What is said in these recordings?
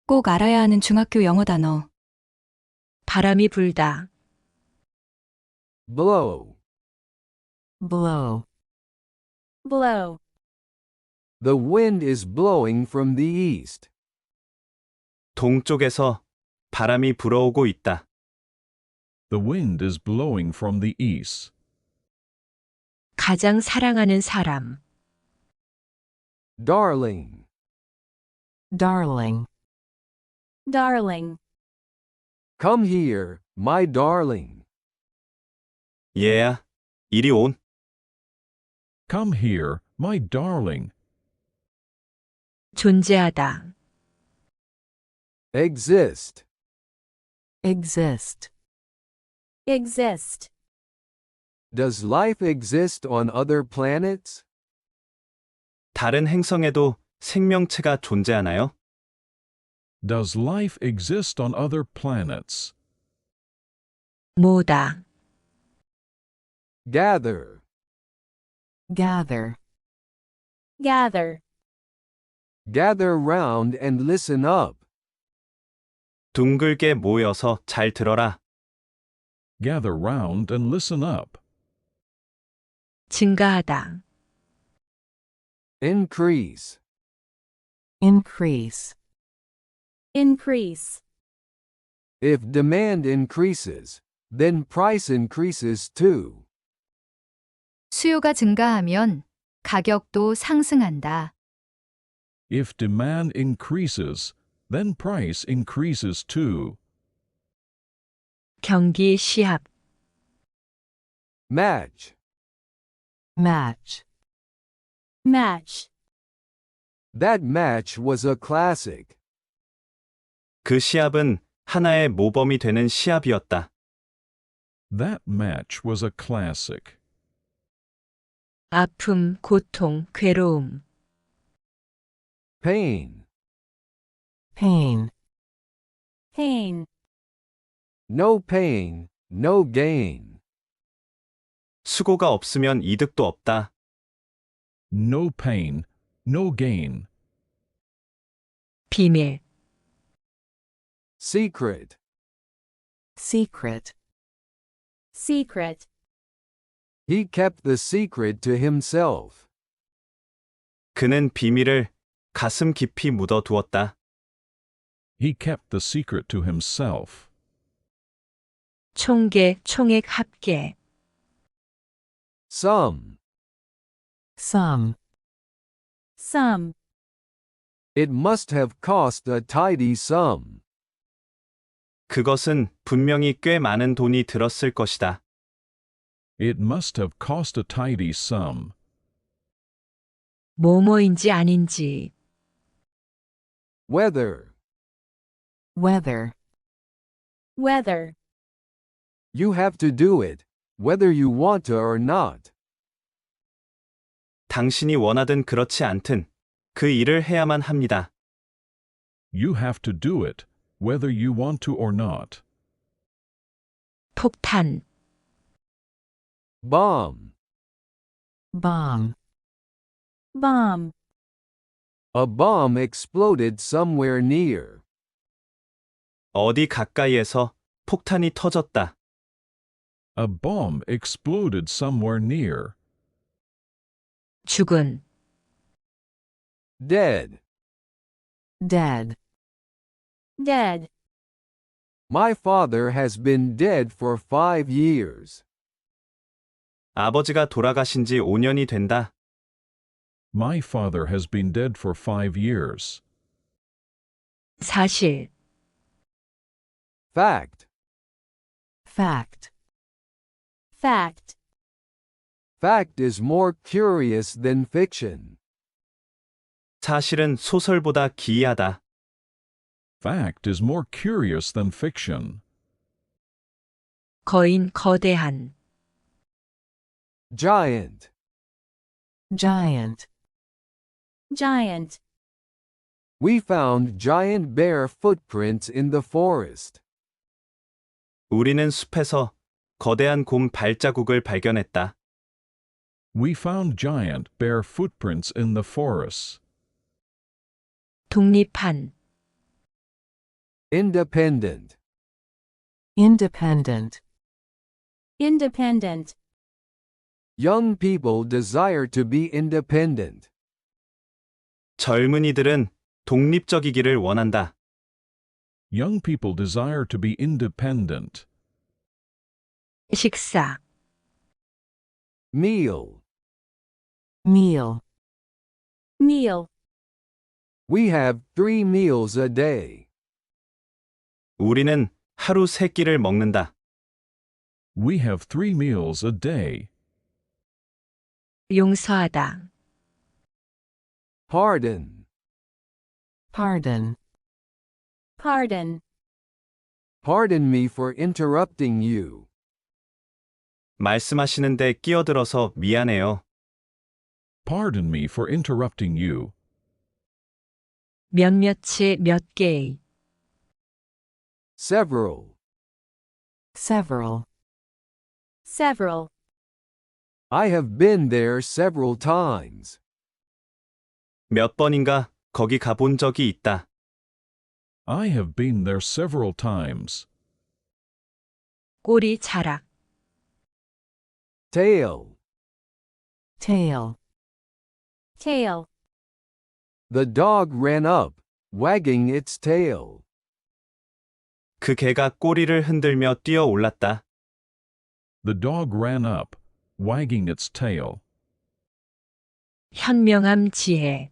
꼭 알아야 하는 중학교 영어 단어. 바람이 불다. blow. blow, blow, The wind is blowing from the east. 동쪽에서 바람이 불어오고 있다. The wind is blowing from the east. 가장 사랑하는 사람. Darling. darling, darling, Come here, my darling. 얘야, 이리 온. Come here, my darling. 존재하다. Exist. exist, exist. Does life exist on other planets? 다른 행성에도 생명체가 존재하나요? Does life exist on other planets? 모으다. Gather. gather, gather, Gather round and listen up. 둥글게 모여서 잘 들어라. Gather round and listen up. 증가하다. Increase. increase, increase. If demand increases, then price increases too. 수요가 증가하면 가격도 상승한다. If demand increases, then price increases too. 경기 시합. Match. match, match. That match was a classic. 그 시합은 하나의 모범이 되는 시합이었다. That match was a classic. 아픔, 고통, 괴로움. Pain. pain, pain. No pain, no gain. 수고가 없으면 이득도 없다. No pain, no gain. 비밀. Secret. secret, secret. He kept the secret to himself. 그는 비밀을 가슴 깊이 묻어두었다. He kept the secret to himself. 총계, 총액 합계. Some. some, some. It must have cost a tidy sum. 그것은 분명히 꽤 많은 돈이 들었을 것이다. It must have cost a tidy sum. 뭐뭐인지 아닌지. Whether. weather, weather. You have to do it, whether you want to or not. 당신이 원하든 그렇지 않든 그 일을 해야만 합니다. You have to do it, whether you want to or not. 폭탄. Bomb. bomb, bomb. A bomb exploded somewhere near. 어디 가까이에서 폭탄이 터졌다. A bomb exploded somewhere near. 죽은. Dead. dead, dead. My father has been dead for 5 years. 아버지가 돌아가신 지 5년이 된다. My father has been dead for 5 years. 사실. Fact. fact, fact. Fact is more curious than fiction. 사실은 소설보다 기이하다. Fact is more curious than fiction. 거인, 거대한. Giant. giant, giant. We found giant bear footprints in the forest. 우리는 숲에서 거대한 곰 발자국을 발견했다. We found giant bear footprints in the forests. 독립한, Independent. Independent. Independent. Young people desire to be independent. 젊은이들은 독립적이기를 원한다. Young people desire to be independent. 식사, Meal. Meal. Meal. We have 3 meals a day. 우리는 하루 3끼를 먹는다. We have 3 meals a day. 용서하다, Pardon. Pardon. Pardon. Pardon me for interrupting you. 말씀하시는데 끼어들어서 미안해요. Pardon me for interrupting you. 몇몇의 몇 개의, Several. Several. Several. I have been there several times. 몇 번인가 거기 가본 적이 있다. I have been there several times. 꼬리 자락, Tail. Tail. Tail. The dog ran up, wagging its tail. 그 개가 꼬리를 흔들며 뛰어 올랐다. The dog ran up, wagging its tail. 현명함 지혜,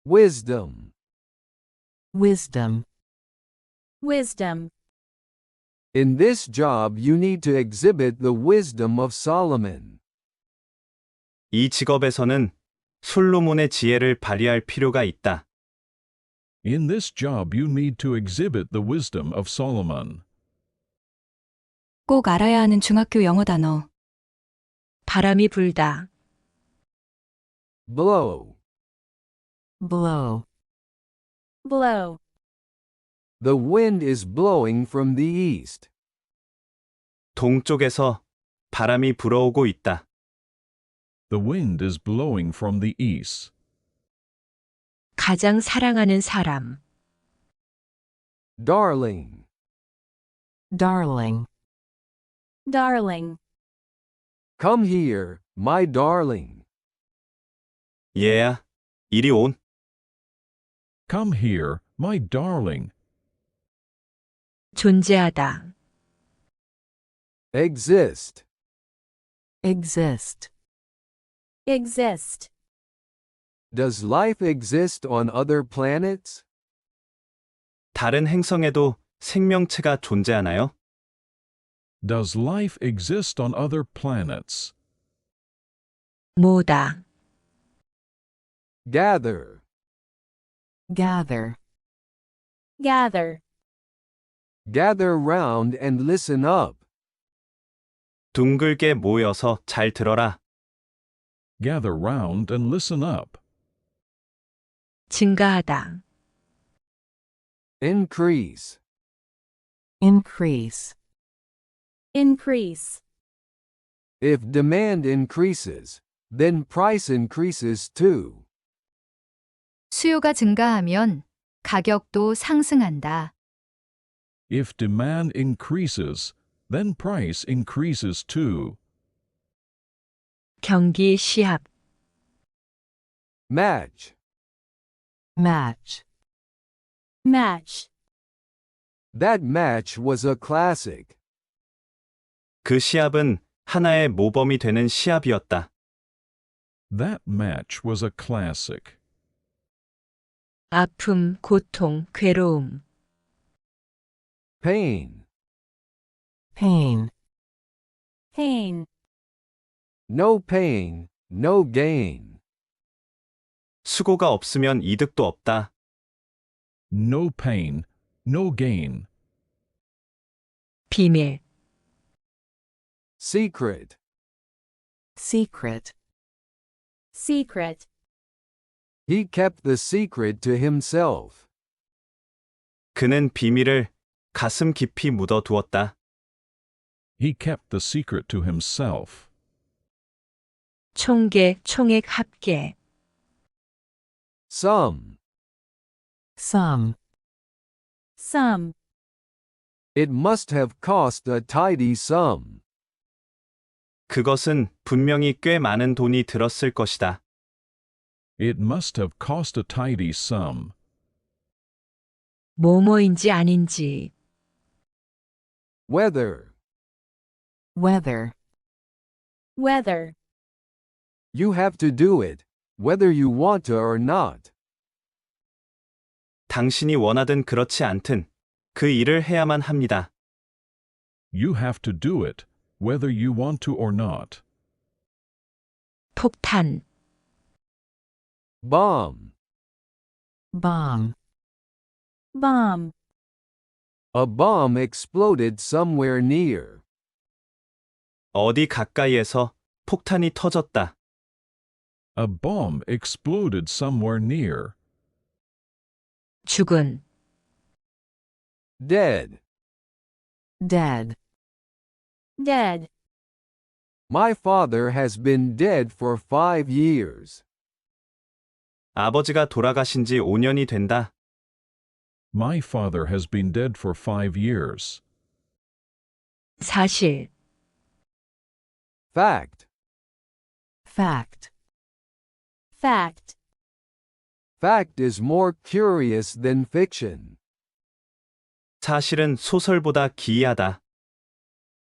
Wisdom. Wisdom. Wisdom. In this job you need to exhibit the wisdom of Solomon. 이 직업에서는 솔로몬의 지혜를 발휘할 필요가 있다. In this job you need to exhibit the wisdom of Solomon. 꼭 알아야 하는 중학교 영어 단어. 바람이 불다, Blow. Blow. Blow. The wind is blowing from the east. 동쪽에서 바람이 불어오고 있다. The wind is blowing from the east. 가장 사랑하는 사람, Darling. Darling. Darling. Come here, my darling. 얘야, 이리 온. Come here, my darling. 존재하다, Exist. Exist. Exist. Does life exist on other planets? 다른 행성에도 생명체가 존재하나요? Does life exist on other planets? 모다, Gather. Gather. Gather. Gather round and listen up. 둥글게 모여서 잘 들어라. Gather round and listen up. 증가하다, Increase. Increase. Increase. If demand increases, then price increases too. 수요가 증가하면 가격도 상승한다. If demand increases, then price increases too. 경기 시합, Match. Match. Match. That match was a classic. 그 시합은 하나의 모범이 되는 시합이었다. That match was a classic. 아픔, 고통, 괴로움, Pain. Pain. Pain. No pain, no gain. 수고가 없으면 이득도 없다. No pain, no gain. 비밀, Secret. Secret. Secret. He kept the secret to himself. 그는 비밀을 가슴 깊이 묻어두었다. He kept the secret to himself. 총계, 총액 합계. Some. Some. Some. It must have cost a tidy sum. 그것은 분명히 꽤 많은 돈이 들었을 것이다. It must have cost a tidy sum. 뭐뭐인지 아닌지. Whether. Weather. Weather. You have to do it, whether you want to or not. 당신이 원하든 그렇지 않든 그 일을 해야만 합니다. You have to do it, whether you want to or not. 폭탄. Bomb. Bomb. Bomb. A bomb exploded somewhere near. 어디 가까이에서 폭탄이 터졌다. A bomb exploded somewhere near. 죽은. Dead. Dead. Dead. My father has been dead for 5 years. 아버지가 돌아가신 지 5년이 된다. My father has been dead for 5 years. 사실. Fact. Fact. Fact. Fact is more curious than fiction. 사실은 소설보다 기이하다.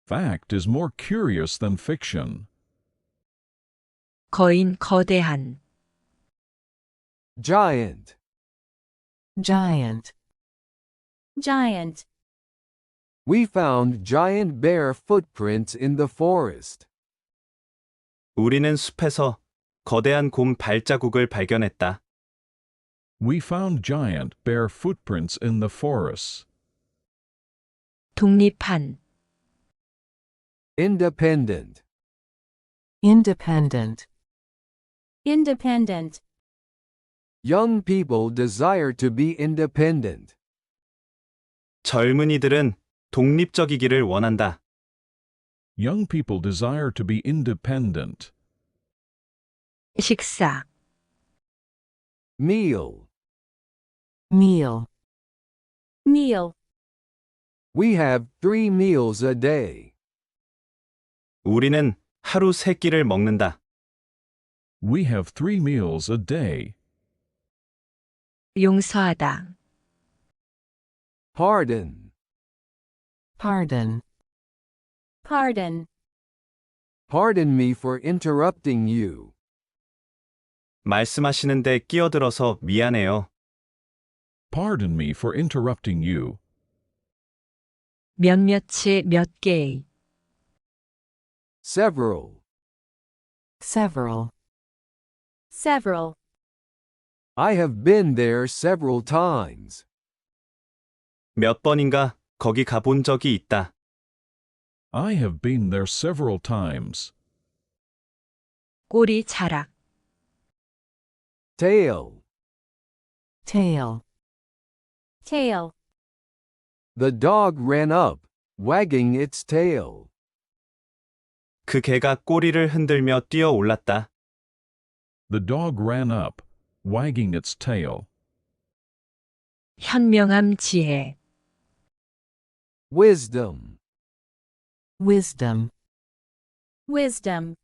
Fact is more curious than fiction. 거인, 거대한. Giant. Giant. Giant. We found giant bear footprints in the forest. 우리는 숲에서 거대한 곰 발자국을 발견했다. We found giant bear footprints in the forests. 독립한. Independent. Independent. Independent. Young people desire to be independent. 젊은이들은 독립적이기를 원한다. Young people desire to be independent. 식사. Meal. Meal. Meal. We have 3 meals a day. 우리는 하루 3끼를 먹는다. We have 3 meals a day. 용서하다. Pardon. Pardon. Pardon. Pardon me for interrupting you. 말씀하시는데 끼어들어서 미안해요. Pardon me for interrupting you. 몇몇의 몇 개의. Several. Several. Several. I have been there several times. 몇 번인가 거기 가본 적이 있다. I have been there several times. 꼬리 자락. Tail. Tail. Tail. The dog ran up, wagging its tail. 그 개가 꼬리를 흔들며 뛰어 올랐다. The dog ran up, wagging its tail. 현명함, 지혜. Wisdom. Wisdom. Wisdom.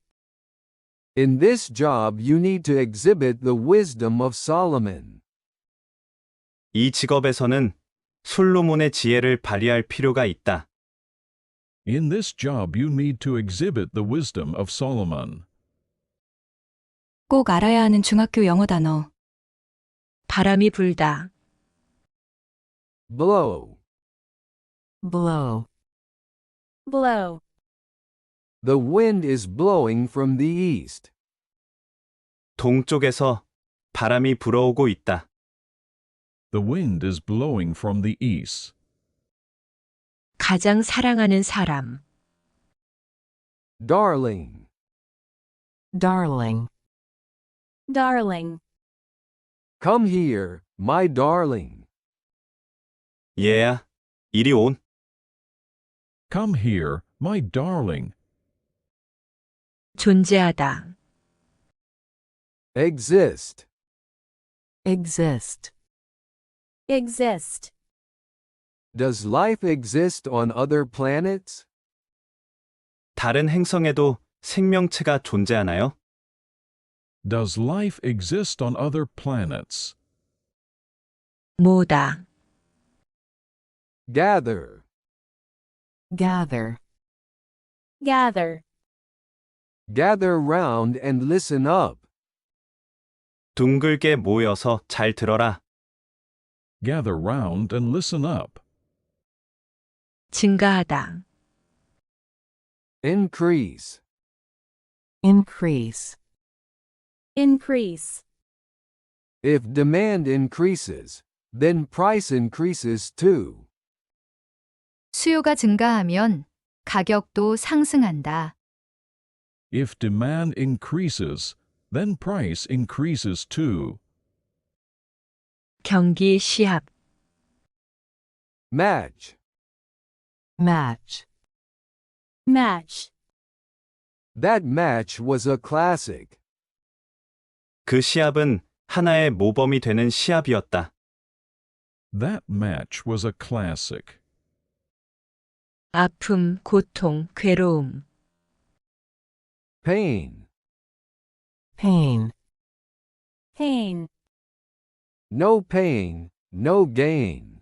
In this job you need to exhibit the wisdom of Solomon. 이 직업에서는 솔로몬의 지혜를 발휘할 필요가 있다. In this job you need to exhibit the wisdom of Solomon. 꼭 알아야 하는 중학교 영어 단어. 바람이 불다. Blow. Blow. Blow. The wind is blowing from the east. 동쪽에서 바람이 불어오고 있다. The wind is blowing from the east. 가장 사랑하는 사람. Darling. Darling. Darling. Come here, my darling. 얘야, 이리 온. Come here, my darling. 존재하다. exist, exist. exist. does life exist on other planets? 다른 행성에도 생명체가 존재하나요? Does life exist on other planets? 모다, Gather, Gather. gather. gather round and listen up. 둥글게 모여서 잘 들어라. Gather round and listen up. 증가하다, Increase, Increase. increase. if demand increases, then price increases too. 수요가 증가하면 가격도 상승한다. If demand increases, then price increases too. 경기 시합, Match, Match. match. that match was a classic. 그 시합은 하나의 모범이 되는 시합이었다. That match was a classic. 아픔, 고통, 괴로움, Pain, Pain. pain. no pain, no gain.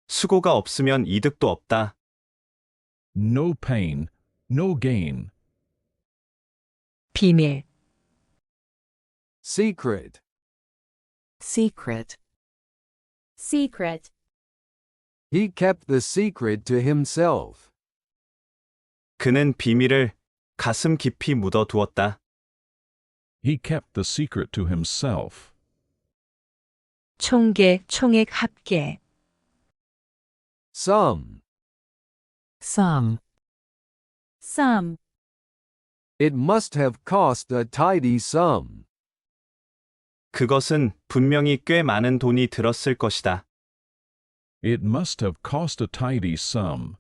수고가 없으면 이득도 없다. No pain, no gain. 비밀, Secret, Secret. secret. he kept the secret to himself. 그는 비밀을 가슴 깊이 묻어두었다. He kept the secret to himself. 총계, 총액 합계, Some, Some. some. it must have cost a tidy sum. 그것은 분명히 꽤 많은 돈이 들었을 것이다. It must have cost a tidy sum.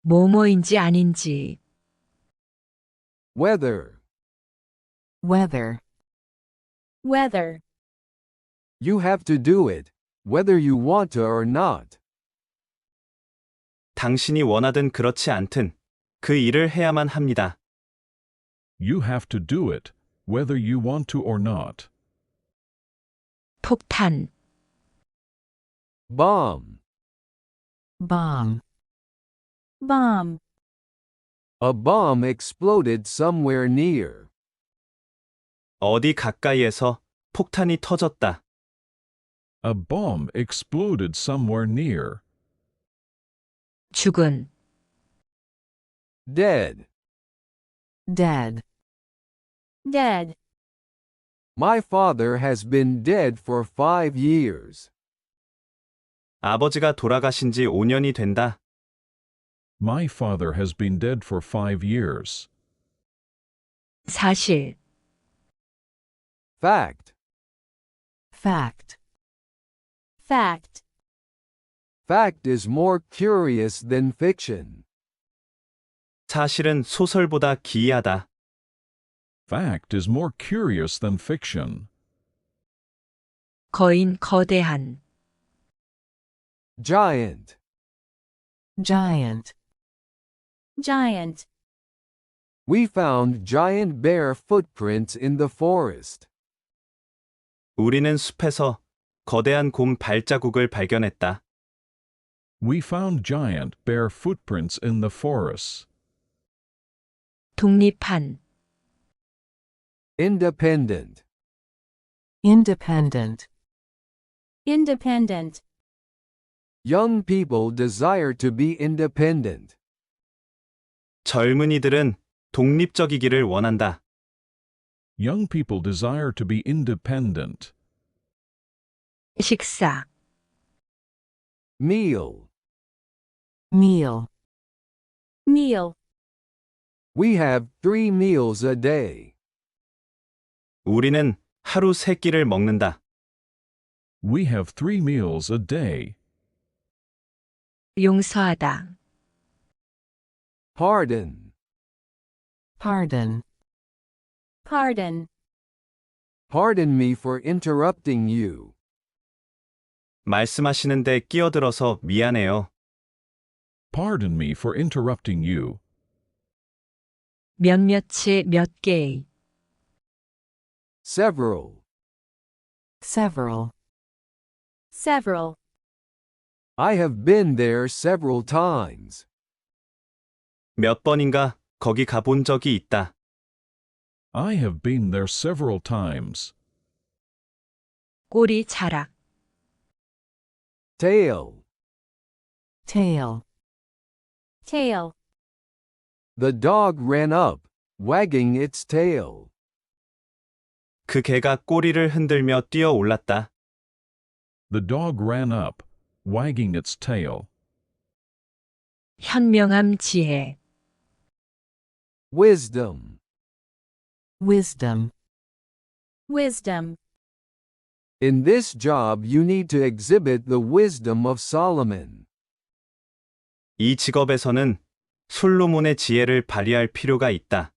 뭐뭐인지 아닌지, Whether, Weather. weather. you have to do it, whether you want to or not. 당신이 원하든 그렇지 않든 그 일을 해야만 합니다. You have to do it, whether you want to or not. 폭탄, Bomb, Bomb. bomb. a bomb exploded somewhere near. 어디 가까이에서 폭탄이 터졌다. A bomb exploded somewhere near. 죽은, Dead, Dead. dead. my father has been dead for 5 years. 아버지가 돌아가신 지 5년이 된다. My father has been dead for 5 years. 사실, Fact, Fact. fact. fact is more curious than fiction. 사실은 소설보다 기이하다. Fact is more curious than fiction. 거인, 거대한, Giant, Giant. giant. we found giant bear footprints in the forest. 우리는 숲에서 거대한 곰 발자국을 발견했다. We found giant bear footprints in the forests. 독립한, Independent, Independent. independent. young people desire to be independent. 젊은이들은 독립적이기를 원한다. Young people desire to be independent. 식사, Meal, Meal. meal. we have 3 meals a day. 우리는 하루 3끼를 먹는다. We have 3 meals a day. 용서하다, Pardon, Pardon. Pardon. Pardon me for interrupting you. 말씀하시는데 끼어들어서 미안해요. Pardon me for interrupting you. 몇몇의 몇 개의. Several. Several. Several. I have been there several times. 몇 번인가 거기 가본 적이 있다. I have been there several times. 꼬리 자락. Tail. Tail. Tail. The dog ran up, wagging its tail. 그 개가 꼬리를 흔들며 뛰어 올랐다. The dog ran up, wagging its tail. 현명함 지혜. Wisdom. Wisdom. Wisdom. In this job you need to exhibit the wisdom of Solomon. 이 직업에서는 솔로몬의 지혜를 발휘할 필요가 있다.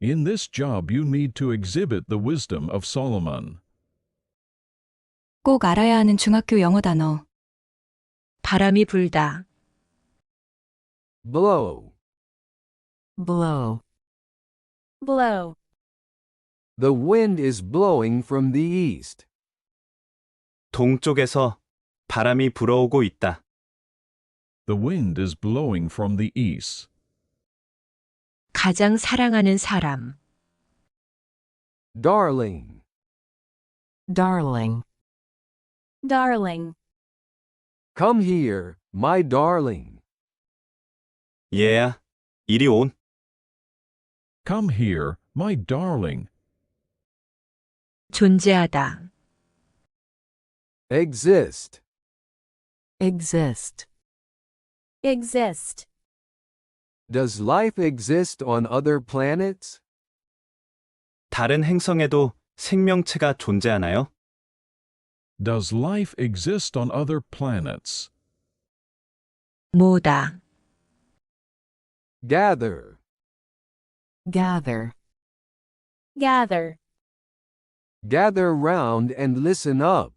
In this job you need to exhibit the wisdom of Solomon. 꼭 알아야 하는 중학교 영어 단어. 바람이 불다. Blow. Blow. Blow. The wind is blowing from the east. 동쪽에서 바람이 불어오고 있다. The wind is blowing from the east. 가장 사랑하는 사람. Darling. Darling. Darling. Come here, my darling. 얘야, 이리 온. Come here, my darling. 존재하다. Exist. Exist. Exist. Does life exist on other planets? 다른 행성에도 생명체가 존재하나요? Does life exist on other planets? 모다. Gather. Gather. Gather. Gather round and listen up.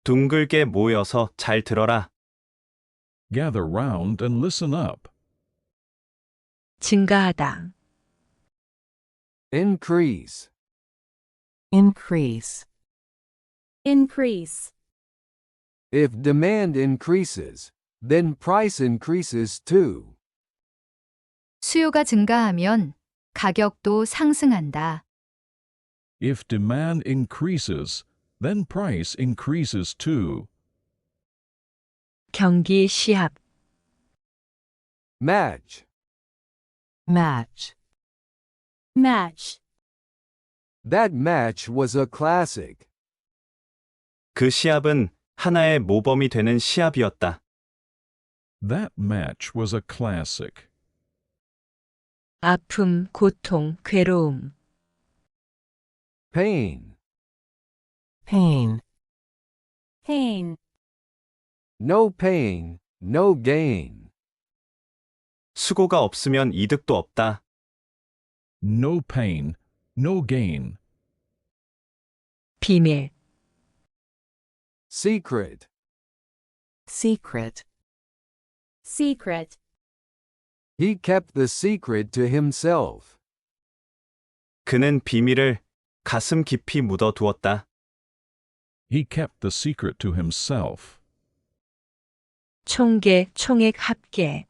둥글게 모여서 잘 들어라. Gather round and listen up. 증가하다. Increase. Increase. Increase. If demand increases, then price increases too. 수요가 증가하면 가격도 상승한다. If demand increases, then price increases too. 경기 시합. Match. Match. Match. That match was a classic. 그 시합은 하나의 모범이 되는 시합이었다. That match was a classic. 아픔, 고통, 괴로움. Pain. Pain. Pain. No pain, no gain. 수고가 없으면 이득도 없다. No pain, no gain. 비밀. Secret. Secret. Secret. He kept the secret to himself. 그는 비밀을 가슴 깊이 묻어두었다. He kept the secret to himself. 총계, 총액 합계.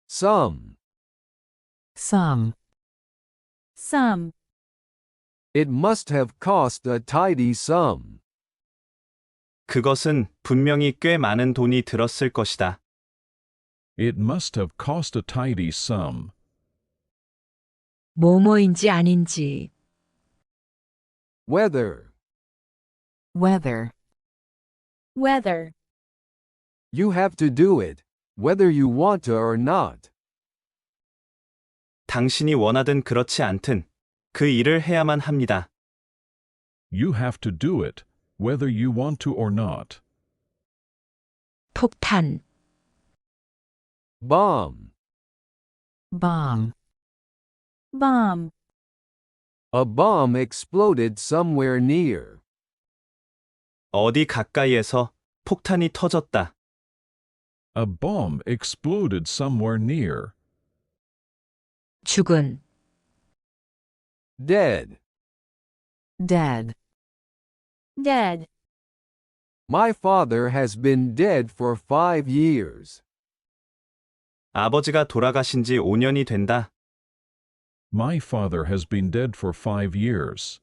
Some. Some. Some. It must have cost a tidy sum. 그것은 분명히 꽤 많은 돈이 들었을 것이다. It must have cost a tidy sum. 뭐뭐인지 아닌지. Whether. Weather. Weather. You have to do it, whether you want to or not. 당신이 원하든 그렇지 않든 그 일을 해야만 합니다. You have to do it, whether you want to or not. 폭탄. Bomb. Bomb. Bomb. A bomb exploded somewhere near. 어디 가까이에서 폭탄이 터졌다. A bomb exploded somewhere near. 죽은, Dead. Dead. Dead. My father has been dead for 5 years. 아버지가 돌아가신 지 5년이 된다. My father has been dead for 5 years.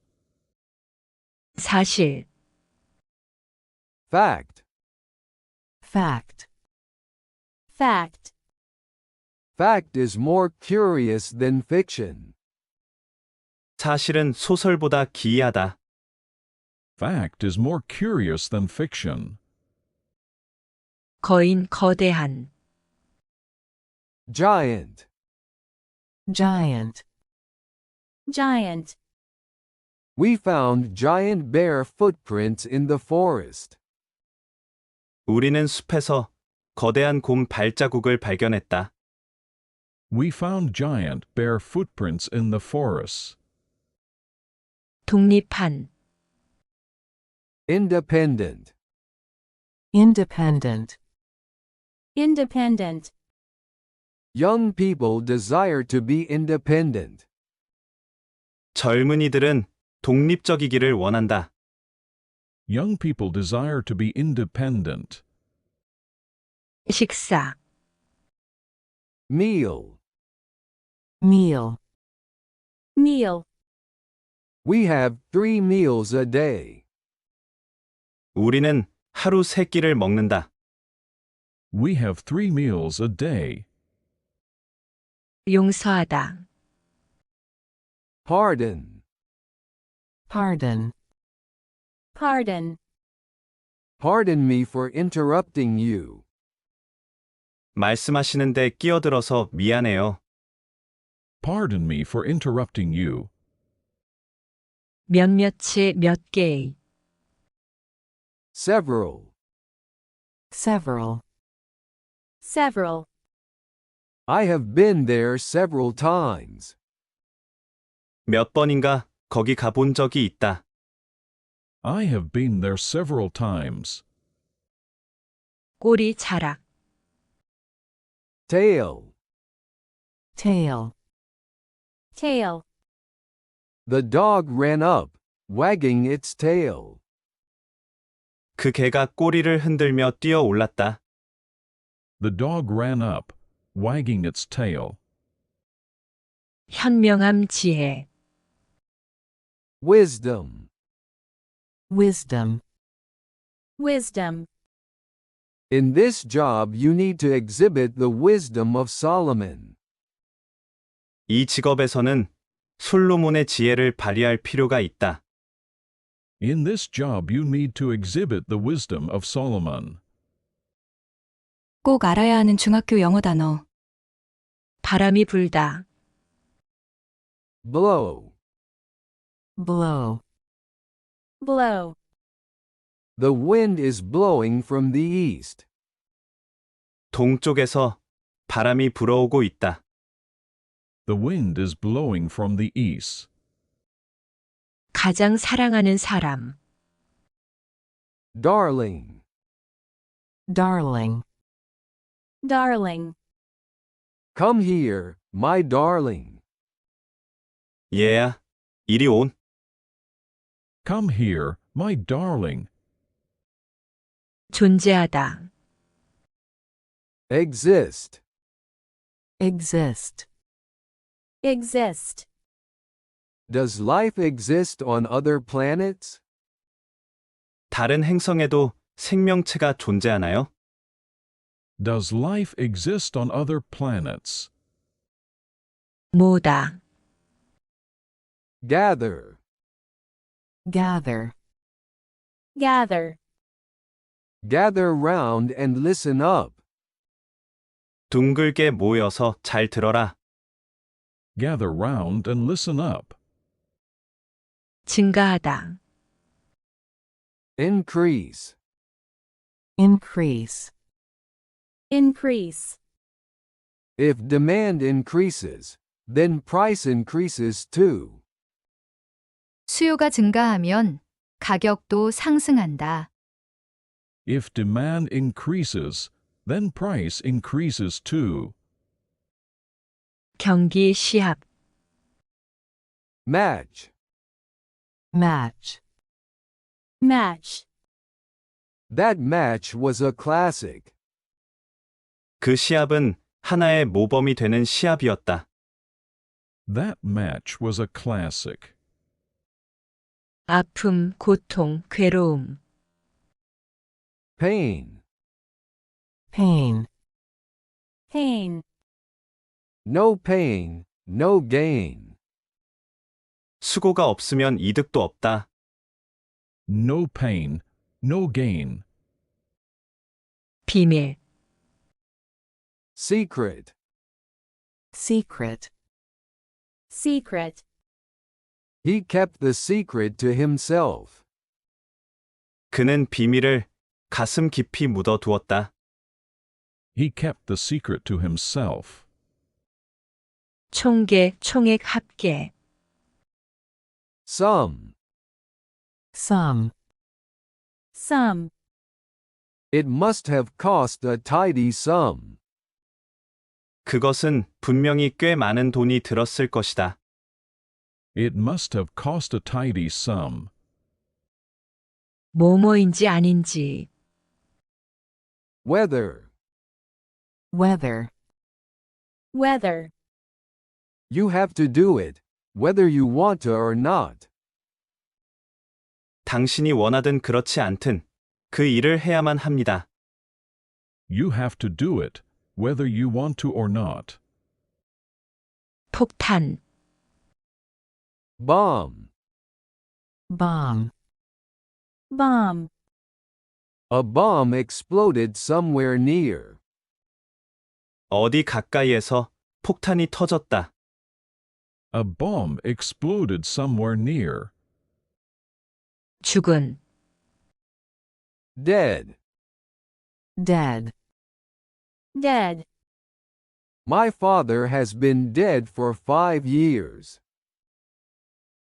사실, Fact. Fact. Fact. Fact is more curious than fiction. 사실은 소설보다 기이하다. Fact is more curious than fiction. 거인 거대한, Giant. Giant. Giant. We found giant bear footprints in the forest. 우리는 숲에서 거대한 곰 발자국을 발견했다. We found giant bear footprints in the forests. 독립한, Independent. Independent. Independent. Young people desire to be independent. 젊은이들은 독립적이기를 원한다. Young people desire to be independent. 식사, Meal. Meal. Meal. We have 3 meals a day. 우리는 하루 3끼를 먹는다. We have 3 meals a day. 용서하다, Pardon. Pardon. Pardon. Pardon me for interrupting you. 말씀하시는데 끼어들어서 미안해요. Pardon me for interrupting you. 몇몇의 몇 개의, Several. Several. Several. I have been there several times. 몇 번인가 거기 가본 적이 있다. I have been there several times. 꼬리 자락, Tail. Tail. Tail. The dog ran up, wagging its tail. 그 개가 꼬리를 흔들며 뛰어 올랐다. The dog ran up, wagging its tail. 현명함 지혜, Wisdom. Wisdom. Wisdom. In this job you need to exhibit the wisdom of Solomon. 이 직업에서는 솔로몬의 지혜를 발휘할 필요가 있다. In this job you need to exhibit the wisdom of Solomon. 꼭 알아야 하는 중학교 영어 단어. 바람이 불다, Blow. Blow. Blow. The wind is blowing from the east. 동쪽에서 바람이 불어오고 있다. The wind is blowing from the east. 가장 사랑하는 사람, Darling. Darling. Darling. Come here, my darling. 얘야, 이리 온. Come here, my darling. 존재하다, Exist. Exist. Exist. Does life exist on other planets? 다른 행성에도 생명체가 존재하나요? Does life exist on other planets? 모다, Gather. Gather. Gather. Gather round and listen up. 둥글게 모여서 잘 들어라. Gather round and listen up. 증가하다, Increase. Increase. Increase. If demand increases, then price increases too. 수요가 증가하면 가격도 상승한다. If demand increases, then price increases too. 경기 시합, Match. Match. Match. That match was a classic. 그 시합은 하나의 모범이 되는 시합이었다. That match was a classic. 아픔, 고통, 괴로움, Pain. Pain. Pain. No pain, no gain. 수고가 없으면 이득도 없다. No pain, no gain. 비밀, Secret. Secret. Secret. He kept the secret to himself. 그는 비밀을 가슴 깊이 묻어두었다. He kept the secret to himself. 총계, 총액 합계, Some. Some. Some. It must have cost a tidy sum. 그것은 분명히 꽤 많은 돈이 들었을 것이다. It must have cost a tidy sum. 뭐뭐인지 아닌지, Whether. Weather. Weather. You have to do it, whether you want to or not. 당신이 원하든 그렇지 않든 그 일을 해야만 합니다. You have to do it, whether you want to or not. 폭탄, Bomb. Bomb. Bomb. A bomb exploded somewhere near. 어디 가까이에서 폭탄이 터졌다. A bomb exploded somewhere near. 죽은, Dead. Dead. Dead. My father has been dead for 5 years.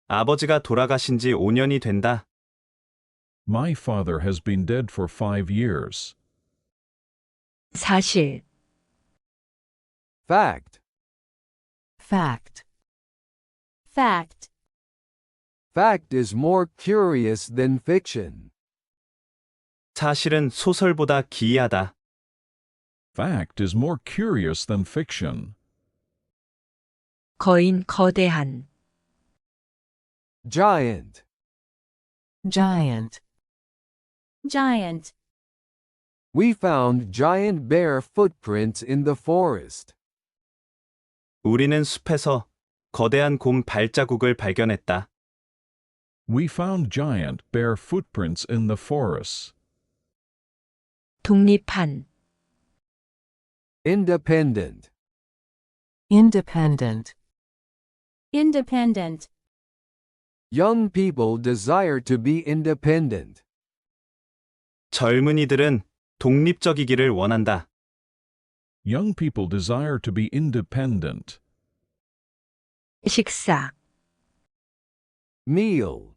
아버지가 돌아가신 지 5년이 된다. My father has been dead for 5 years. 사실, Fact. Fact. Fact. Fact is more curious than fiction. 사실은 소설보다 기이하다. Fact is more curious than fiction. 거인, 거대한, Giant. Giant. Giant. We found giant bear footprints in the forest. 우리는 숲에서 거대한 곰 발자국을 발견했다. We found giant bear footprints in the forests. 독립한, Independent. Independent. Independent. Young people desire to be independent. 젊은이들은 독립적이기를 원한다. Young people desire to be independent. 식사, Meal.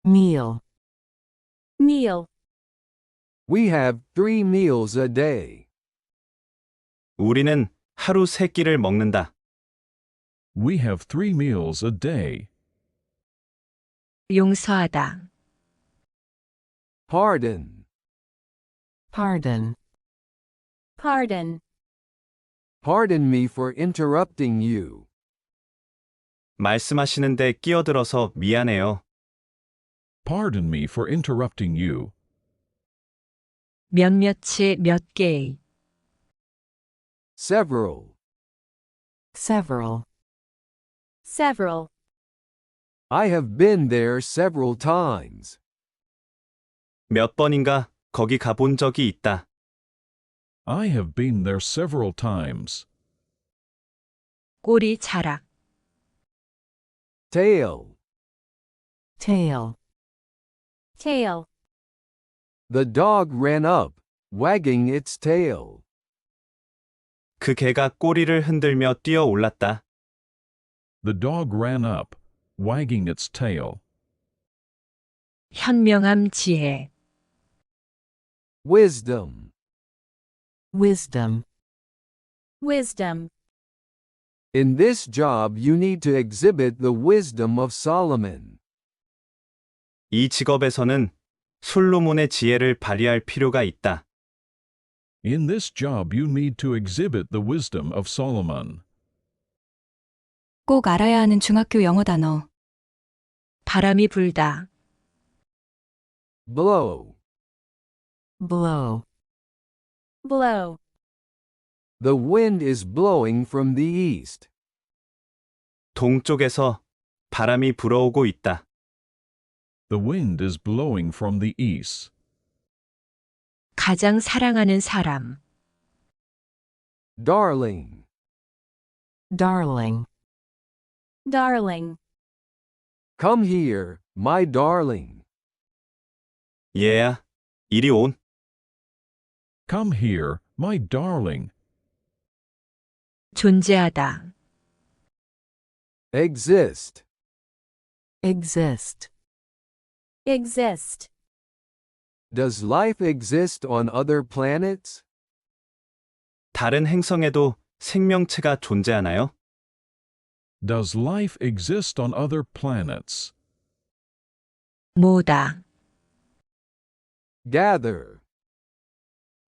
Meal. Meal. We have 3 meals a day. 우리는 하루 3끼를 먹는다. We have 3 meals a day. 용서하다, Pardon. Pardon. Pardon. Pardon me for interrupting you. 말씀하시는데 끼어들어서 미안해요. Pardon me for interrupting you. 몇몇의 몇 개의, Several. Several. Several. I have been there several times. 몇 번인가 거기 가본 적이 있다. I have been there several times. 꼬리 자락, Tail. Tail. Tail. The dog ran up, wagging its tail. 그 개가 꼬리를 흔들며 뛰어 올랐다. The dog ran up, wagging its tail. 현명함 지혜. Wisdom. Wisdom. Wisdom. In this job you need to exhibit the wisdom of Solomon. 이 직업에서는 솔로몬의 지혜를 발휘할 필요가 있다. In this job you need to exhibit the wisdom of Solomon. 꼭 알아야 하는 중학교 영어 단어. 바람이 불다. Blow. Blow. Blow. The wind is blowing from the east. 동쪽에서 바람이 불어오고 있다. The wind is blowing from the east. 가장 사랑하는 사람. Darling. Darling. Darling. Come here, my darling. 얘야, 이리 온. Come here, my darling. 존재하다. Exist. Exist. Exist. Does life exist on other planets? 다른 행성에도 생명체가 존재하나요? Does life exist on other planets? 모으다. Gather.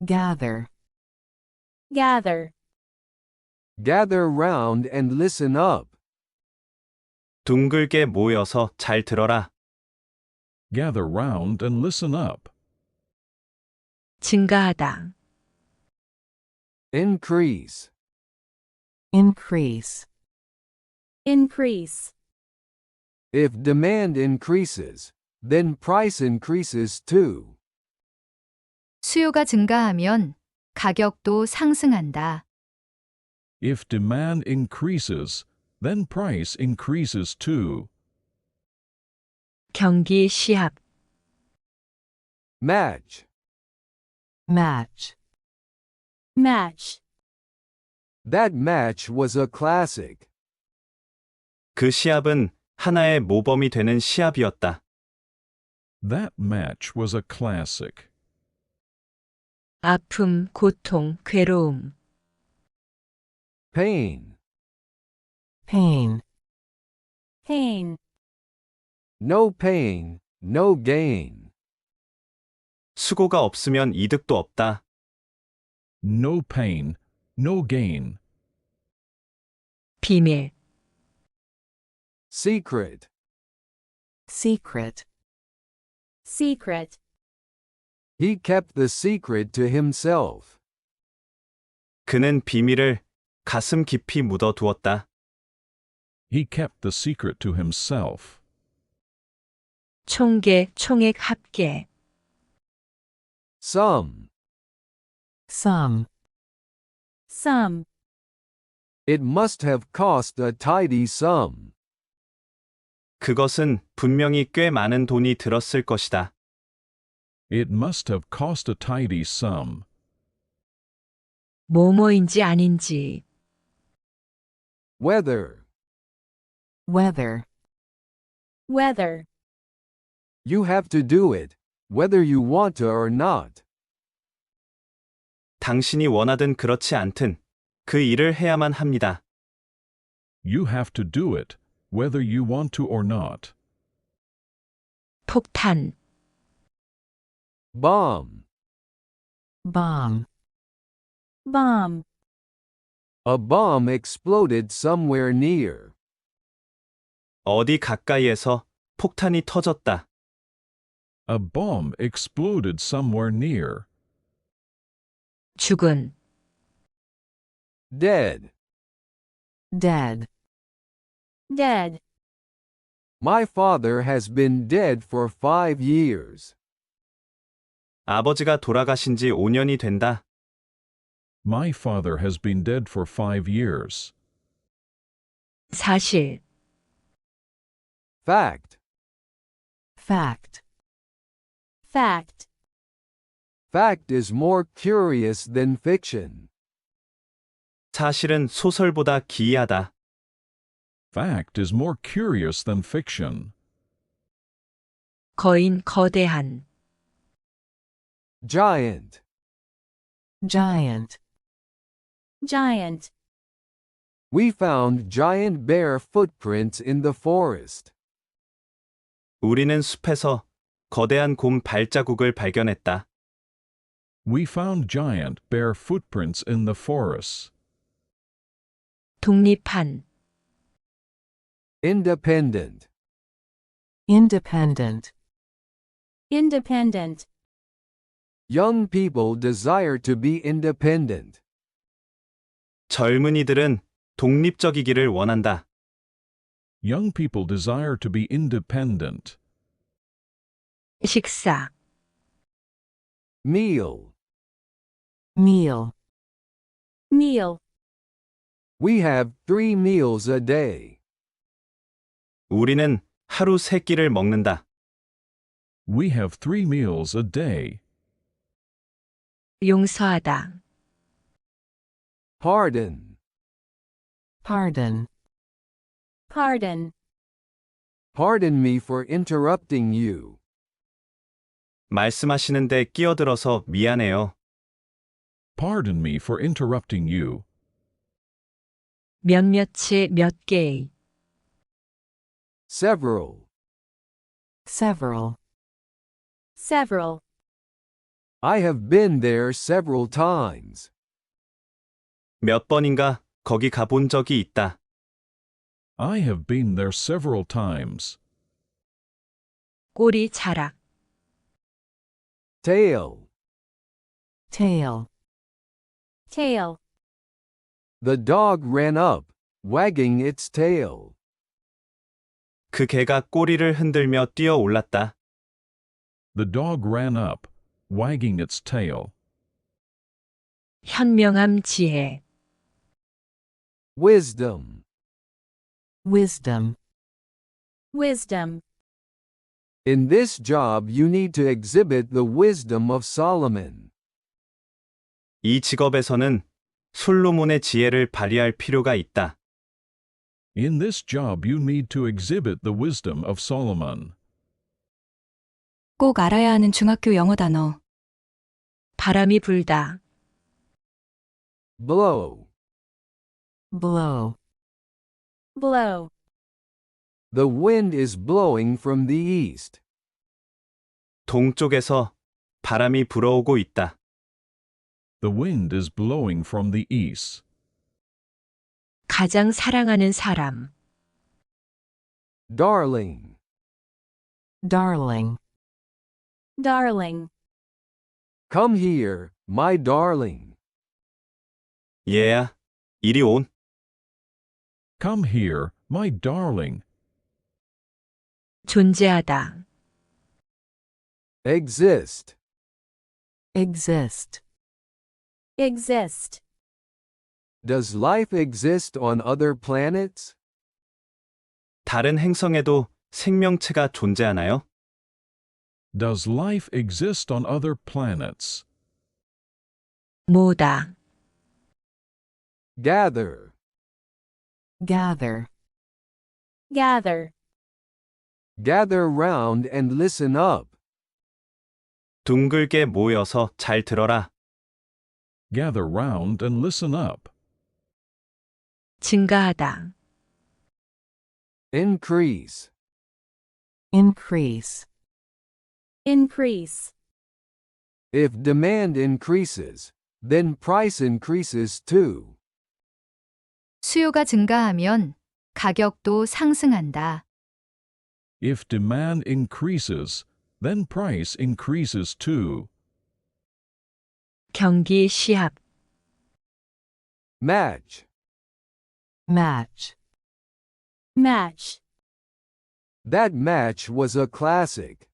Gather. Gather. Gather round and listen up. 둥글게 모여서 잘 들어라. Gather round and listen up. 증가하다. Increase. Increase. Increase. If demand increases, then price increases too. 수요가 증가하면 가격도 상승한다. If demand increases, then price increases too. 경기 시합. Match. Match. Match. That match was a classic. 그 시합은 하나의 모범이 되는 시합이었다. That match was a classic. 아픔, 고통, 괴로움. Pain. Pain. Pain. No pain, no gain. 수고가 없으면 이득도 없다. No pain, no gain. 비밀. Secret. Secret. Secret. He kept the secret to himself. 그는 비밀을 가슴 깊이 묻어두었다. He kept the secret to himself. 총계, 총액 합계. Some. Some. Some. It must have cost a tidy sum. 그것은 분명히 꽤 많은 돈이 들었을 것이다. It must have cost a tidy sum. 뭐뭐인지 아닌지. Weather. Weather. Weather. You have to do it, whether you want to or not. 당신이 원하든 그렇지 않든 그 일을 해야만 합니다. You have to do it, whether you want to or not. 폭탄. Bomb. Bomb. Bomb. A bomb exploded somewhere near. 어디 가까이에서 폭탄이 터졌다. A bomb exploded somewhere near. 죽은. Dead. Dead. Dead. My father has been dead for 5 years. 아버지가 돌아가신 지 5년이 된다. My father has been dead for 5 years. 사실. Fact. Fact. Fact. Fact is more curious than fiction. 사실은 소설보다 기이하다. Fact is more curious than fiction. 거인 거대한, Giant. Giant. Giant. We found giant bear footprints in the forest. 우리는 숲에서 거대한 곰 발자국을 발견했다. We found giant bear footprints in the forests. 독립한, Independent. Independent. Independent. Young people desire to be independent. 젊은이들은 독립적이기를 원한다. Young people desire to be independent. 식사, Meal. Meal. Meal. We have 3 meals a day. 우리는 하루 3끼를 먹는다. We have 3 meals a day. 용서하다, Pardon. Pardon. Pardon. Pardon me for interrupting you. 말씀하시는데 끼어들어서 미안해요. Pardon me for interrupting you. 몇몇의 몇 개의, Several. Several. Several. I have been there several times. 몇 번인가 거기 가본 적이 있다. I have been there several times. 꼬리 자락, Tail. Tail. Tail. The dog ran up, wagging its tail. 그 개가 꼬리를 흔들며 뛰어 올랐다. The dog ran up, wagging its tail. 현명함 지혜, Wisdom. Wisdom. Wisdom. In this job you need to exhibit the wisdom of Solomon. 이 직업에서는 솔로몬의 지혜를 발휘할 필요가 있다. In this job you need to exhibit the wisdom of Solomon. 꼭 알아야 하는 중학교 영어 단어. 바람이 불다, Blow. Blow. Blow. The wind is blowing from the east. 동쪽에서 바람이 불어오고 있다. The wind is blowing from the east. 가장 사랑하는 사람, Darling. Darling. Darling. Come here, my darling. 얘야, 이리 온. Come here, my darling. 존재하다, Exist. Exist. Exist. Does life exist on other planets? 다른 행성에도 생명체가 존재하나요? Does life exist on other planets? 모다, Gather. Gather. Gather. Gather round and listen up. 둥글게 모여서 잘 들어라. Gather round and listen up. 증가하다, Increase. Increase. Increase. If demand increases, then price increases too. 수요가 증가하면 가격도 상승한다. If demand increases, then price increases too. 경기 시합, Match. Match. Match. That match was a classic.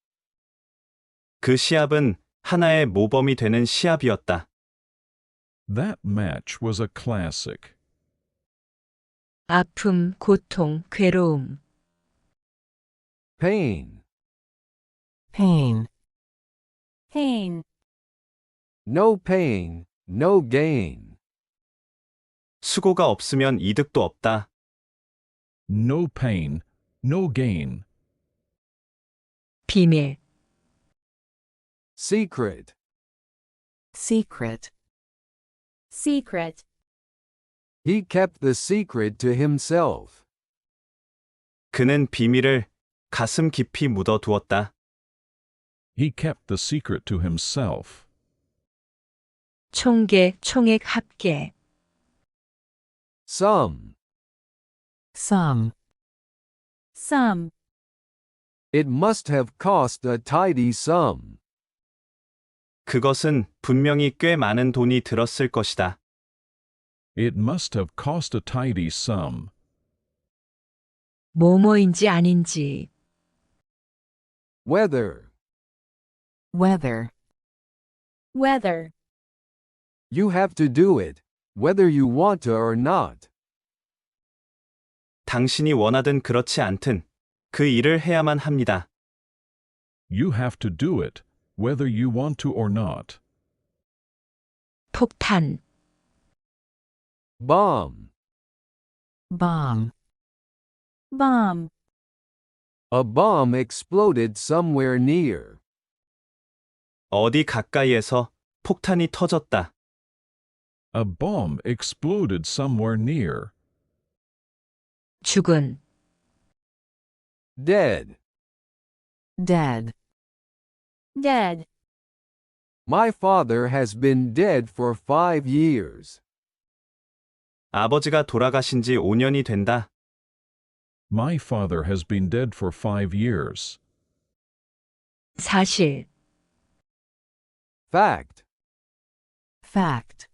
그 시합은 하나의 모범이 되는 시합이었다. That match was a classic. 아픔, 고통, 괴로움, Pain. Pain. Pain. No pain, no gain. 수고가 없으면 이득도 없다. No pain, no gain. 비밀, Secret. Secret. Secret. He kept the secret to himself. 그는 비밀을 가슴 깊이 묻어두었다. He kept the secret to himself. 총계, 총액 합계, Some. Some. Some. It must have cost a tidy sum. 그것은 분명히 꽤 많은 돈이 들었을 것이다. It must have cost a tidy sum. 뭐뭐인지 아닌지, Whether. Weather. Weather. You have to do it, whether you want to or not. 당신이 원하든 그렇지 않든 그 일을 해야만 합니다. You have to do it, whether you want to or not. 폭탄, Bomb. Bomb. Bomb. A bomb exploded somewhere near. 어디 가까이에서 폭탄이 터졌다. A bomb exploded somewhere near. 죽은, Dead. Dead. Dead. My father has been dead for 5 years. 아버지가 돌아가신 지 5년이 된다. My father has been dead for 5 years. 사실, Fact. Fact.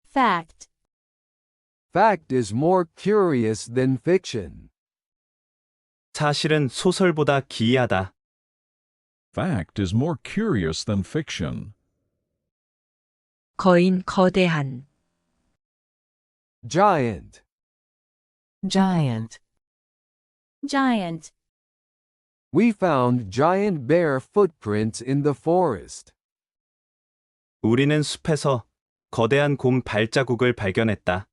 Fact. Fact is more curious than fiction. 사실은 소설보다 기이하다. Fact is more curious than fiction. 거인, 거대한, Giant. Giant. Giant. We found giant bear footprints in the forest. 우리는 숲에서 거대한 곰 발자국을 발견했다.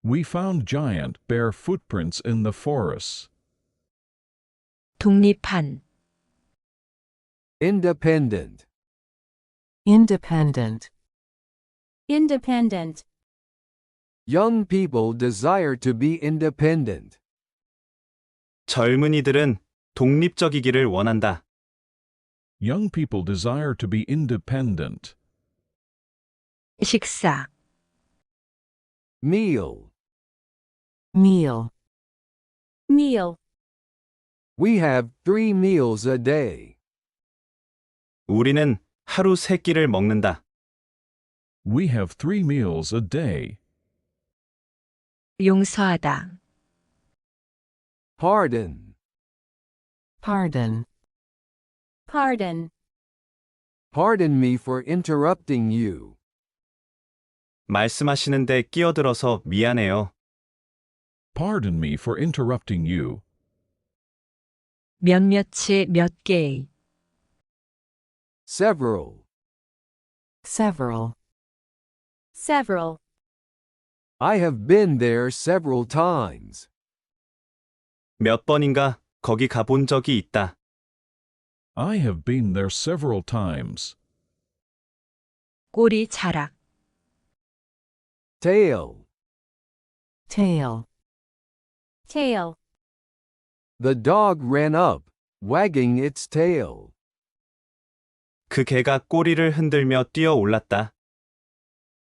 We found giant bear footprints in the forests. 독립한, Independent. Independent. Independent. Young people desire to be independent. 젊은이들은 독립적이기를 원한다. Young people desire to be independent. 식사, Meal. Meal. Meal. We have 3 meals a day. 우리는 하루 3끼를 먹는다. We have 3 meals a day. 용서하다, Pardon. Pardon. Pardon. Pardon me for interrupting you. 말씀하시는데 끼어들어서 미안해요. Pardon me for interrupting you. 몇몇의 몇 개의, Several. Several. Several. I have been there several times. 몇 번인가 거기 가본 적이 있다. I have been there several times. 꼬리 자락, Tail. Tail. Tail. The dog ran up, wagging its tail. 그 개가 꼬리를 흔들며 뛰어 올랐다.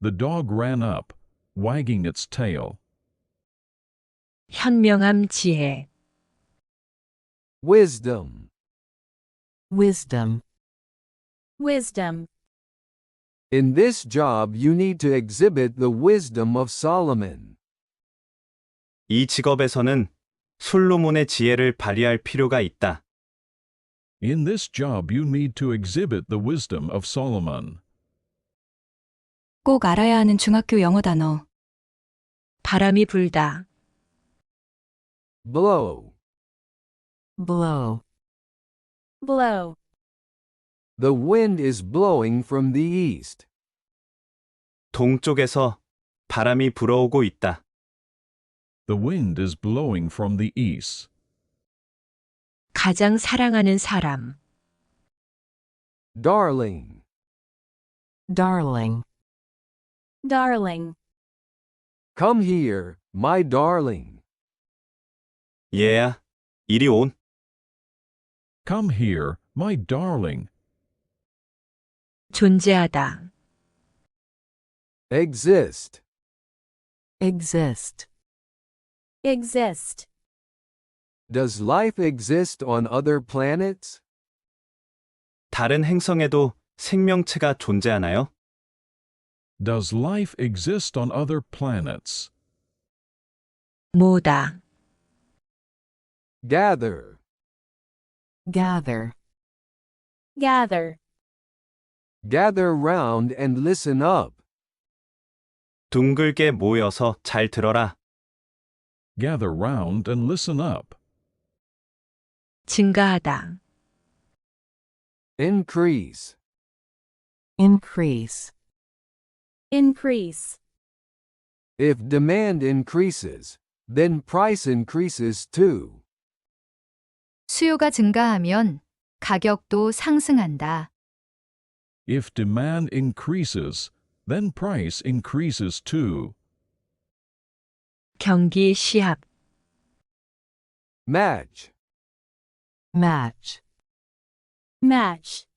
The dog ran up, wagging its tail. 현명함, 지혜, Wisdom. Wisdom. Wisdom. In this job you need to exhibit the wisdom of Solomon. 이 직업에서는 솔로몬의 지혜를 발휘할 필요가 있다. In this job you need to exhibit the wisdom of Solomon. 꼭 알아야 하는 중학교 영어 단어. 바람이 불다, Blow. Blow. Blow. The wind is blowing from the east. 동쪽에서 바람이 불어오고 있다. The wind is blowing from the east. 가장 사랑하는 사람. Darling. Darling. Darling. Come here, my darling. 얘야, 이리 온. Come here, my darling. 존재하다. Exist. Exist. Exist. Does life exist on other planets? 다른 행성에도 생명체가 존재하나요? Does life exist on other planets? 모으다. Gather. Gather. Gather. Gather round and listen up. 둥글게 모여서 잘 들어라. Gather round and listen up. 증가하다. Increase. Increase. Increase. If demand increases, then price increases too. 수요가 증가하면 가격도 상승한다. If demand increases, then price increases too. 경기 시합. Match. Match. Match.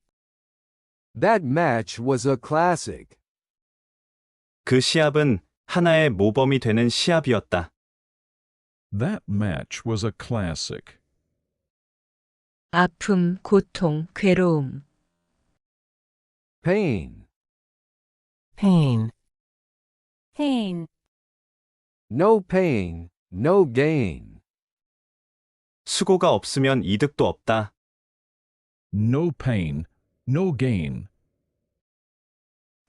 That match was a classic. 그 시합은 하나의 모범이 되는 시합이었다. That match was a classic. 아픔, 고통, 괴로움. Pain. Pain. Pain. No pain, no gain. 수고가 없으면 이득도 없다. No pain, no gain.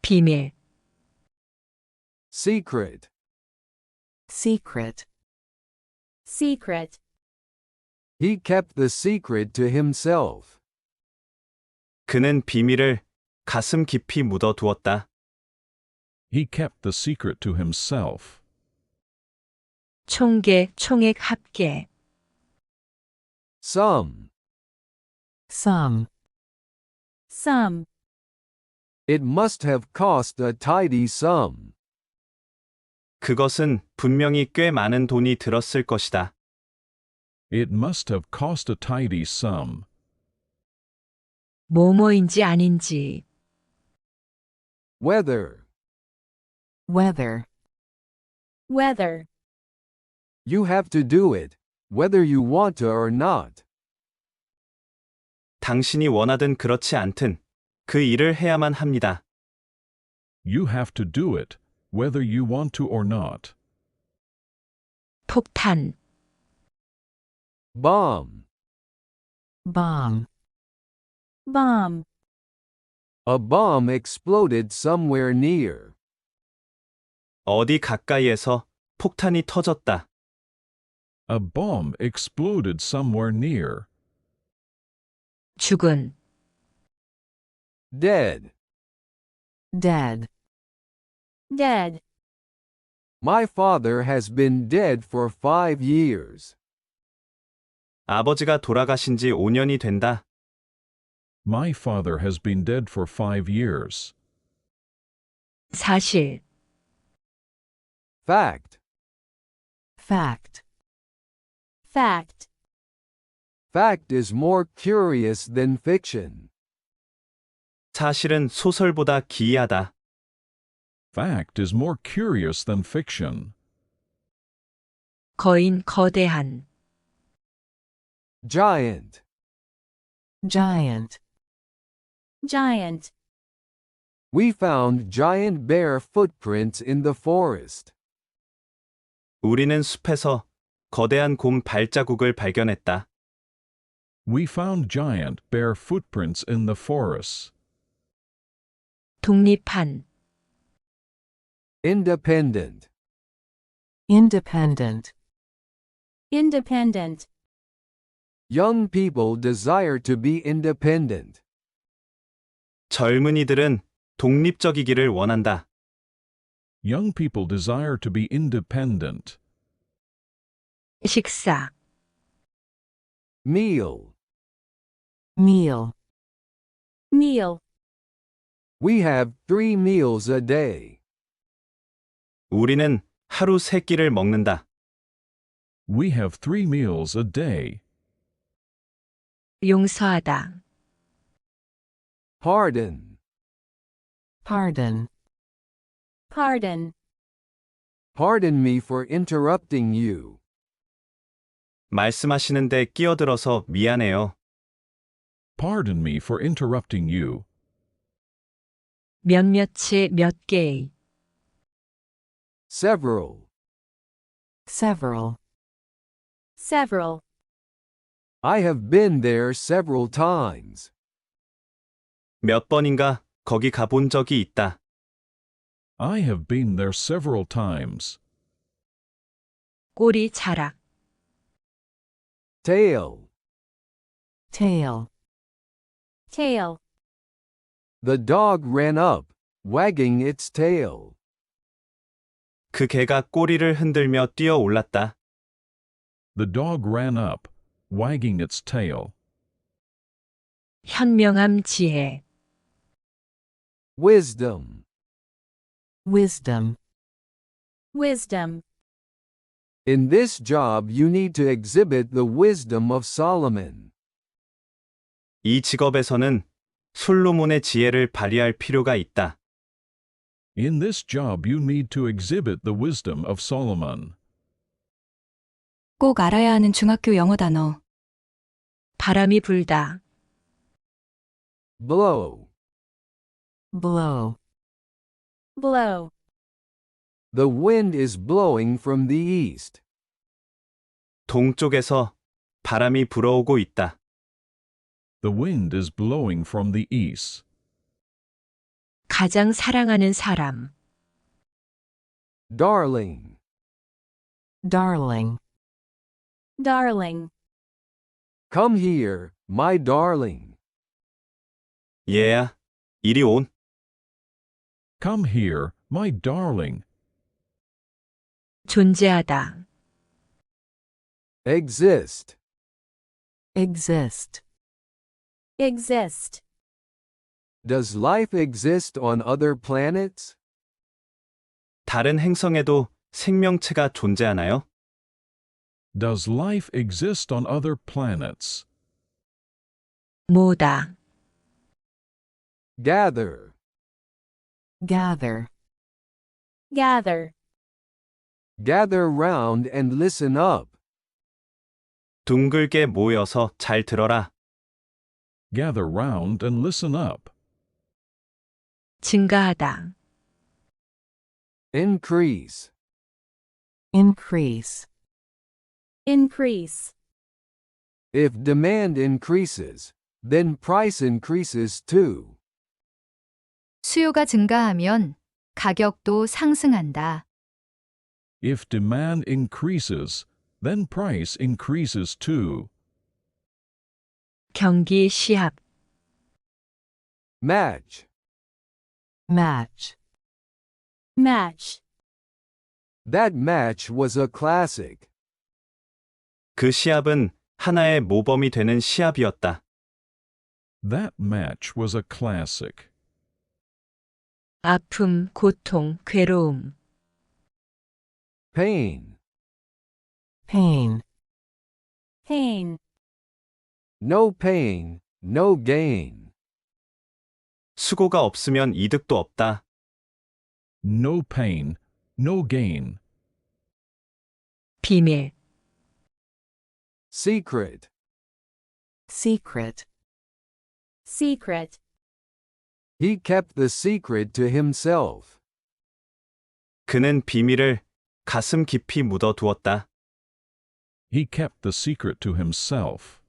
비밀. Secret. Secret. Secret. He kept the secret to himself. 그는 비밀을 가슴 깊이 묻어두었다. He kept the secret to himself. 총계, 총액 합계. Some. Some. Some. It must have cost a tidy sum. 그것은 분명히 꽤 많은 돈이 들었을 것이다. It must have cost a tidy sum. 뭐뭐인지 아닌지. Whether. Weather. Weather. You have to do it, whether you want to or not. 당신이 원하든 그렇지 않든 그 일을 해야만 합니다. You have to do it, whether you want to or not. 폭탄. Bomb. Bomb. Bomb. A bomb exploded somewhere near. 어디 가까이에서 폭탄이 터졌다. A bomb exploded somewhere near. 죽은. Dead. Dead. Dead. My father has been dead for 5 years. 아버지가 돌아가신 지 5년이 된다. My father has been dead for 5 years. 사실. Fact. Fact. Fact. Fact is more curious than fiction. 사실은 소설보다 기이하다. Fact is more curious than fiction. 거인, 거대한. Giant. Giant. Giant. We found giant bear footprints in the forest. 우리는 숲에서 거대한 곰 발자국을 발견했다. We found giant bear footprints in the forests. 독립한. Independent. Independent. Independent. Young people desire to be independent. 젊은이들은 독립적이기를 원한다. Young people desire to be independent. 식사, meal. meal. meal, We have 3 meals a day. 우리는 하루 3끼를 먹는다. We have 3 meals a day. 용서하다, Pardon. Pardon. pardon, Pardon me for interrupting you. 말씀하시는데 끼어들어서 미안해요. Pardon me for interrupting you. 몇몇의 몇 개의, Several. Several. several, I have been there several times. 몇 번인가 거기 가본 적이 있다. I have been there several times. 꼬리 자락, Tail. Tail. tail, The dog ran up, wagging its tail. 그 개가 꼬리를 흔들며 뛰어 올랐다. The dog ran up, wagging its tail. 현명함 지혜, Wisdom. Wisdom. wisdom. In this job you need to exhibit the wisdom of Solomon. 이 직업에서는 솔로몬의 지혜를 발휘할 필요가 있다. In this job you need to exhibit the wisdom of Solomon. 꼭 알아야 하는 중학교 영어 단어. 바람이 불다, Blow. Blow. blow, The wind is blowing from the east. 동쪽에서 바람이 불어오고 있다. The wind is blowing from the east. 가장 사랑하는 사람, Darling. Darling. darling, Come here, my darling. 얘야, 이리 온. Come here, my darling. 존재하다, Exist. Exist. exist. Does life exist on other planets? 다른 행성에도 생명체가 존재하나요? Does life exist on other planets? 모다, Gather. Gather. gather, Gather round and listen up. 둥글게 모여서 잘 들어라. Gather round and listen up. 증가하다, Increase. Increase. increase. If demand increases, then price increases too. 수요가 증가하면 가격도 상승한다. If demand increases, then price increases too. 경기 시합, Match. Match. match. That match was a classic. 그 시합은 하나의 모범이 되는 시합이었다. That match was a classic. 아픔, 고통, 괴로움, Pain. Pain. pain. No pain, no gain. 수고가 없으면 이득도 없다. No pain, no gain. 비밀, Secret. Secret. secret. He kept the secret to himself. 그는 비밀을 가슴 깊이 묻어두었다. He kept the secret to himself.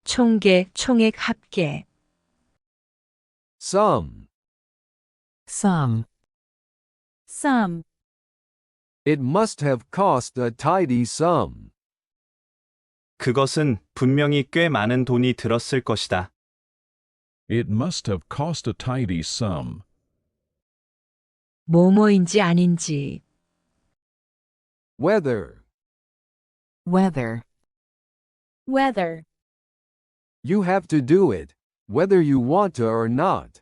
총계, 총액 합계, Some. Some. some. It must have cost a tidy sum. 그것은 분명히 꽤 많은 돈이 들었을 것이다. It must have cost a tidy sum. 뭐뭐인지 아닌지, Whether. weather, weather, You have to do it, whether you want to or not.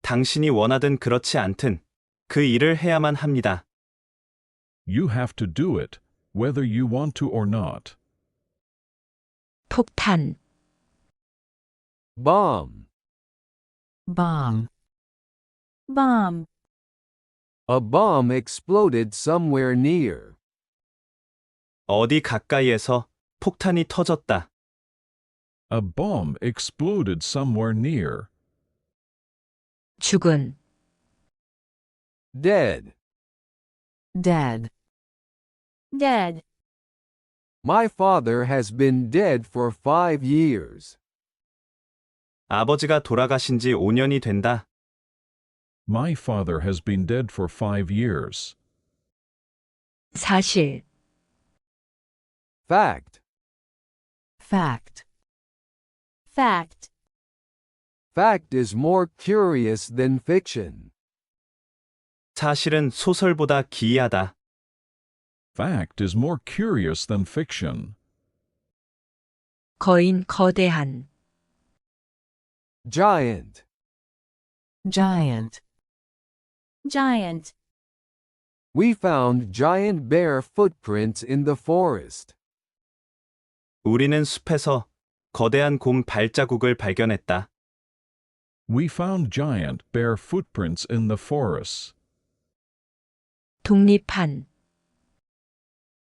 당신이 원하든 그렇지 않든 그 일을 해야만 합니다. You have to do it, whether you want to or not. 폭탄, Bomb. bomb, bomb, A bomb exploded somewhere near. 어디 가까이에서 폭탄이 터졌다. A bomb exploded somewhere near. 죽은, Dead. dead, dead, My father has been dead for 5 years. 아버지가 돌아가신 지 5년이 된다. My father has been dead for 5 years. 사실, Fact. fact, fact, Fact is more curious than fiction. 사실은 소설보다 기이하다. Fact is more curious than fiction. 거인, 거대한, Giant. giant, giant, We found giant bear footprints in the forest. 우리는 숲에서 거대한 곰 발자국을 발견했다. We found giant bear footprints in the forests. 독립한,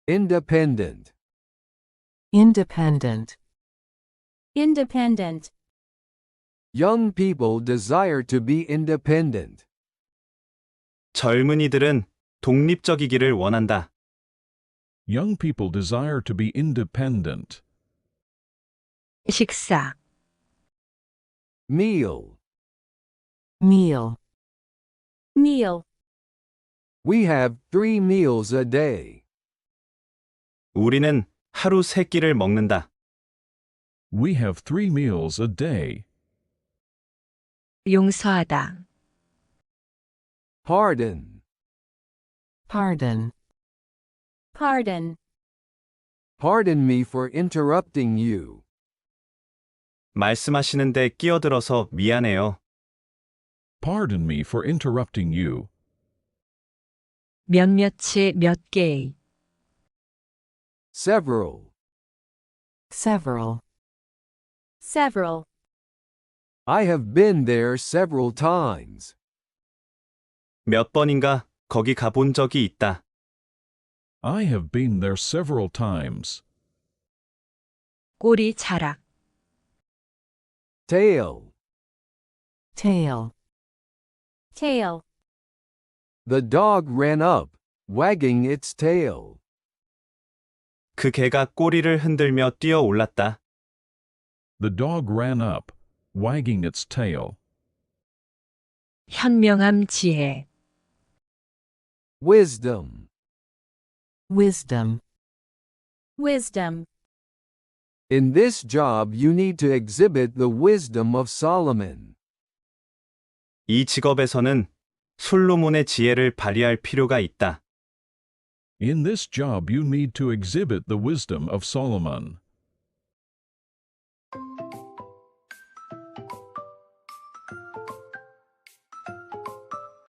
Independent. independent, independent, Young people desire to be independent. 젊은이들은 독립적이기를 원한다. Young people desire to be independent. 식사, Meal. meal, meal, We have 3 meals a day. 우리는 하루 3끼를 먹는다. We have 3 meals a day. 용서하다, Pardon. pardon, pardon, Pardon me for interrupting you. 말씀하시는데 끼어들어서 미안해요. Pardon me for interrupting you. 몇몇의 몇 개의, Several. several, several, I have been there several times. 몇 번인가 거기 가본 적이 있다. I have been there several times. 꼬리 자락, Tail. tail, tail, The dog ran up, wagging its tail. 그 개가 꼬리를 흔들며 뛰어 올랐다. The dog ran up, wagging its tail. 현명함, 지혜, Wisdom. wisdom, wisdom. In this job you need to exhibit the wisdom of Solomon. 이 직업에서는 솔로몬의 지혜를 발휘할 필요가 있다. In this job you need to exhibit the wisdom of Solomon.